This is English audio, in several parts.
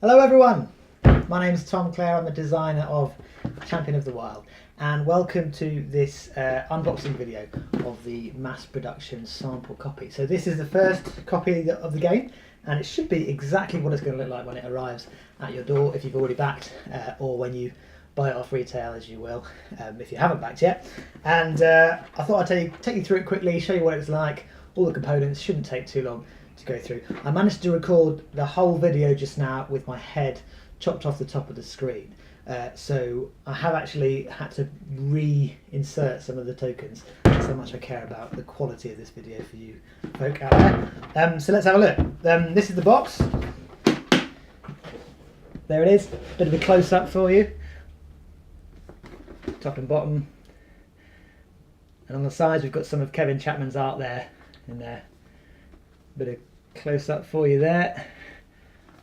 Hello everyone, my name is Tom Clare, I'm the designer of Champion of the Wild, and welcome to this unboxing video of the mass production sample copy. So this is the first copy of the game, and it should be exactly what it's going to look like when it arrives at your door if you've already backed, or when you buy it off retail, as you will if you haven't backed yet. And I thought I'd take you through it quickly, show you what it's like, all the components. Shouldn't take too long to go through. I managed to record the whole video just now with my head chopped off the top of the screen, so I have actually had to reinsert some of the tokens. That's how much I care about the quality of this video for you folk out there. So let's have a look. This is the box. There it is, bit of a close-up for you, top and bottom, and on the sides we've got some of Kevin Chapman's art there in there. Bit of close up for you there.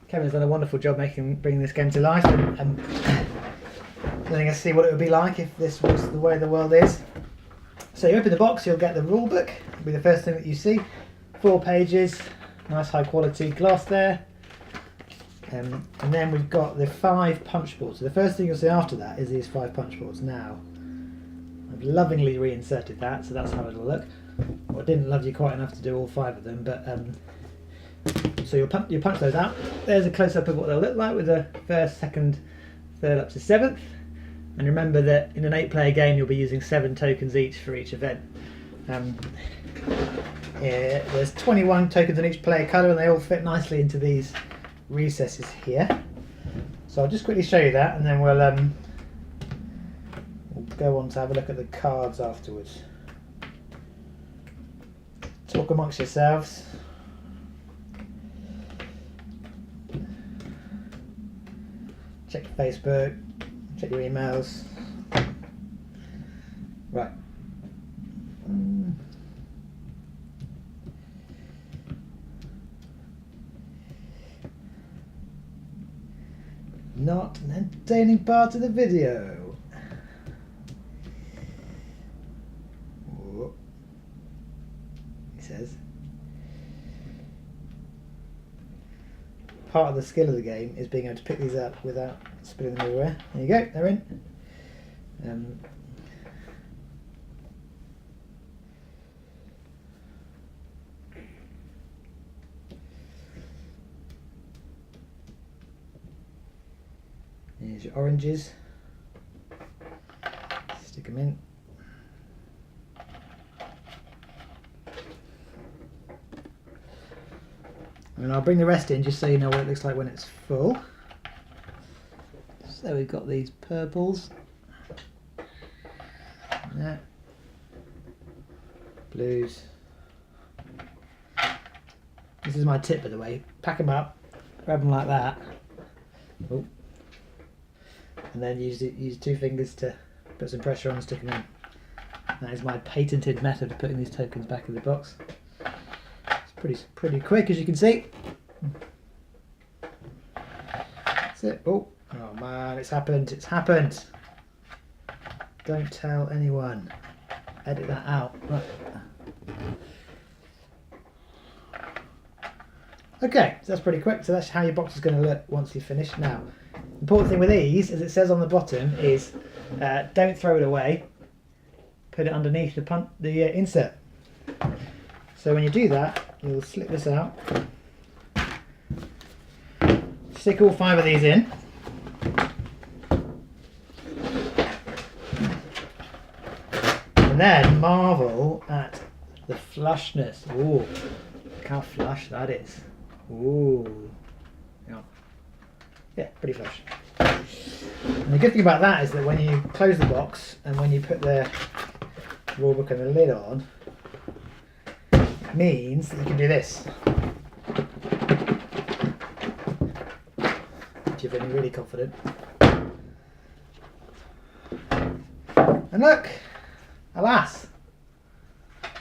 Kevin's done a wonderful job bringing this game to life and letting us see what it would be like if this was the way the world is. So you open the box, you'll get the rule book. It'll be the first thing that you see. 4 pages, nice high quality gloss there. And then we've got the 5 punch boards. So the first thing you'll see after that is these 5 punch boards. Now, I've lovingly reinserted that, so that's how it'll look. Well, I didn't love you quite enough to do all 5 of them, but so you'll punch those out. There's a close-up of what they'll look like with the 1st, 2nd, 3rd up to 7th. And remember that in an 8-player game you'll be using 7 tokens each for each event. There's 21 tokens in each player colour, and they all fit nicely into these recesses here. So I'll just quickly show you that, and then we'll go on to have a look at the cards afterwards. Talk amongst yourselves. Check your Facebook, check your emails. Right. Not an entertaining part of the video. Says part of the skill of the game is being able to pick these up without spilling them everywhere. There you go, they're in. Here's your oranges, stick them in. And I'll bring the rest in just so you know what it looks like when it's full. So we've got these purples, yeah, blues. This is my tip, by the way. Pack them up, grab them like that, and then use 2 fingers to put some pressure on and stick them in. That is my patented method of putting these tokens back in the box. Pretty quick, as you can see. That's it. Oh man, it's happened. It's happened. Don't tell anyone. Edit that out. Right. Okay, so that's pretty quick. So that's how your box is going to look once you've finished. Now, the important thing with these, as it says on the bottom, is don't throw it away. Put it underneath the insert. So when you do that, you'll slip this out, stick all 5 of these in, and then marvel at the flushness. Ooh, look how flush that is. Ooh, yeah, pretty flush. And the good thing about that is that when you close the box and when you put the rulebook and the lid on, means that you can do this. If you're feeling really confident. And look, alas,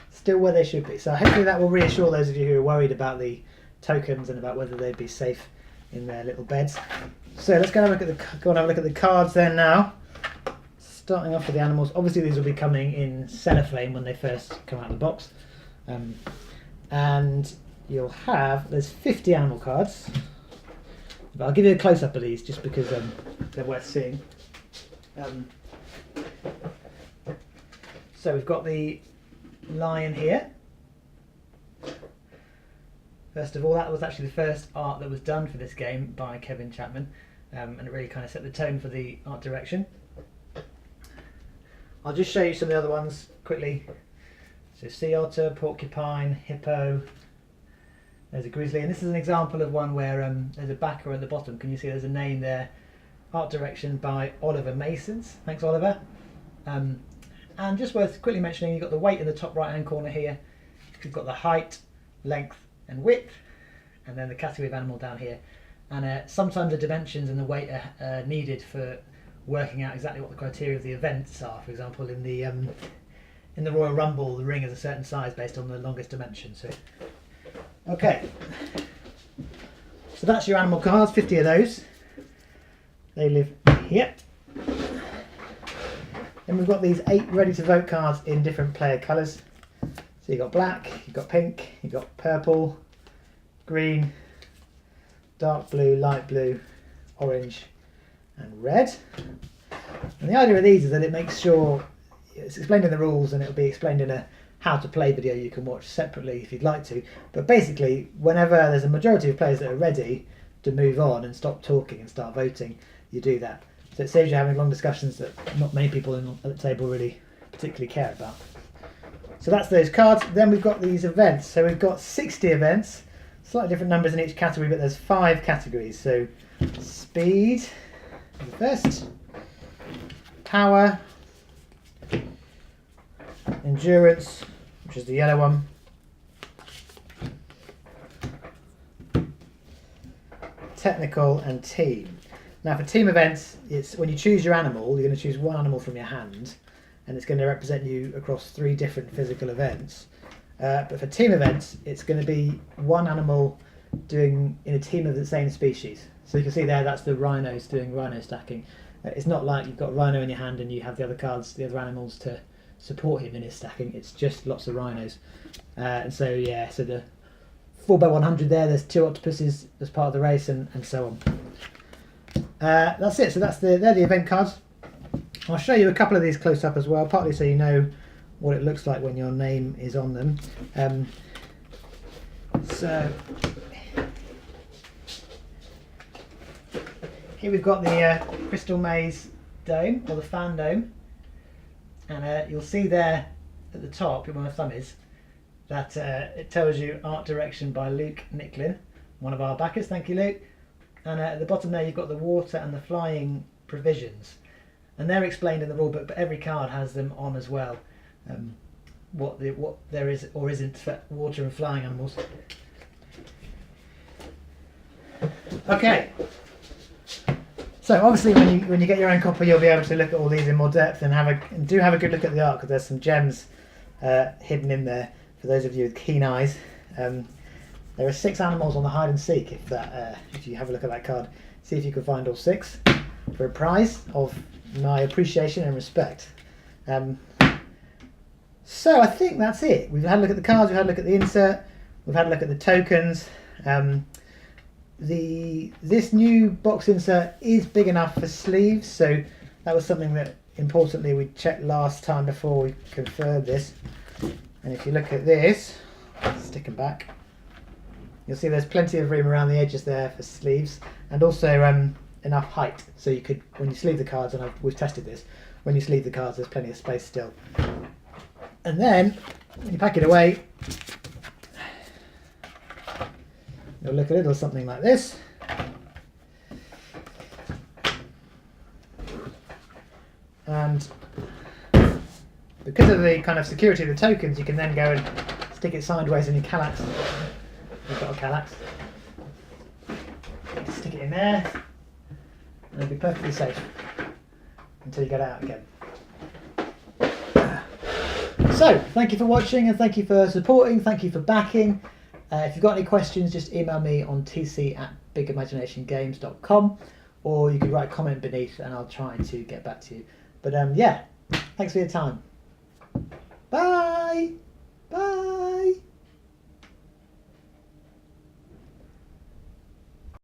still where they should be. So hopefully that will reassure those of you who are worried about the tokens and about whether they'd be safe in their little beds. So let's go and have a look at the cards then now. Starting off with the animals. Obviously these will be coming in cellophane when they first come out of the box. And you'll have, there's 50 animal cards. But I'll give you a close-up of these just because they're worth seeing. So we've got the lion here. First of all, that was actually the first art that was done for this game by Kevin Chapman, and it really kind of set the tone for the art direction. I'll just show you some of the other ones quickly. So sea otter, porcupine, hippo, there's a grizzly, and this is an example of one where there's a backer at the bottom. Can you see there's a name there? Art direction by Oliver Masons. Thanks, Oliver. And just worth quickly mentioning, you've got the weight in the top right hand corner here. You've got the height, length and width, and then the category of animal down here. And sometimes the dimensions and the weight are needed for working out exactly what the criteria of the events are. For example, in the Royal Rumble, the ring is a certain size based on the longest dimension. So, okay. So that's your animal cards, 50 of those. They live here. Then we've got these 8 ready to vote cards in different player colours. So you've got black, you've got pink, you've got purple, green, dark blue, light blue, orange and red. And the idea of these is that it makes sure it's explained in the rules, and it'll be explained in a how to play video you can watch separately if you'd like to. But basically, whenever there's a majority of players that are ready to move on and stop talking and start voting, you do that. So it saves you having long discussions that not many people at the table really particularly care about. So that's those cards. Then we've got these events. So we've got 60 events, slightly different numbers in each category, but there's 5 categories. So speed, the first, power, endurance, which is the yellow one, technical, and team. Now for team events, it's when you choose your animal, you're going to choose one animal from your hand, and it's going to represent you across 3 different physical events. But for team events, it's going to be one animal doing in a team of the same species. So you can see there, that's the rhinos doing rhino stacking. It's not like you've got a rhino in your hand and you have the other cards, the other animals to support him in his stacking. It's just lots of rhinos. And so yeah, so the 4x100 there's 2 octopuses as part of the race, and so on. That's it. So they're the event cards. I'll show you a couple of these close up as well, partly so you know what it looks like when your name is on them. So here we've got the Crystal Maze Dome, or the Fan Dome, and you'll see there at the top, where my thumb is, that it tells you art direction by Luke Nicklin, one of our backers. Thank you, Luke. And at the bottom there, you've got the water and the flying provisions, and they're explained in the rulebook, but every card has them on as well. What there is or isn't for water and flying animals. Okay. So obviously, when you get your own copy, you'll be able to look at all these in more depth and do have a good look at the art, because there's some gems hidden in there for those of you with keen eyes. There are 6 animals on the hide and seek. If you have a look at that card, see if you can find all 6 for a prize of my appreciation and respect. So I think that's it. We've had a look at the cards, we've had a look at the insert, we've had a look at the tokens. This new box insert is big enough for sleeves, so that was something that importantly we checked last time before we confirmed this. And if you look at this, stick them back, you'll see there's plenty of room around the edges there for sleeves, and also enough height, so you could, when you sleeve the cards, and we've tested this, when you sleeve the cards there's plenty of space still. And then when you pack it away, you'll look a little something like this. And because of the kind of security of the tokens, you can then go and stick it sideways in your Kallax. We've got a Kallax. Stick it in there, and it'll be perfectly safe until you get out again. So, thank you for watching, and thank you for supporting, thank you for backing. If you've got any questions, just email me on tc@bigimaginationgames.com, or you can write a comment beneath and I'll try to get back to you. But yeah, thanks for your time. Bye! Bye!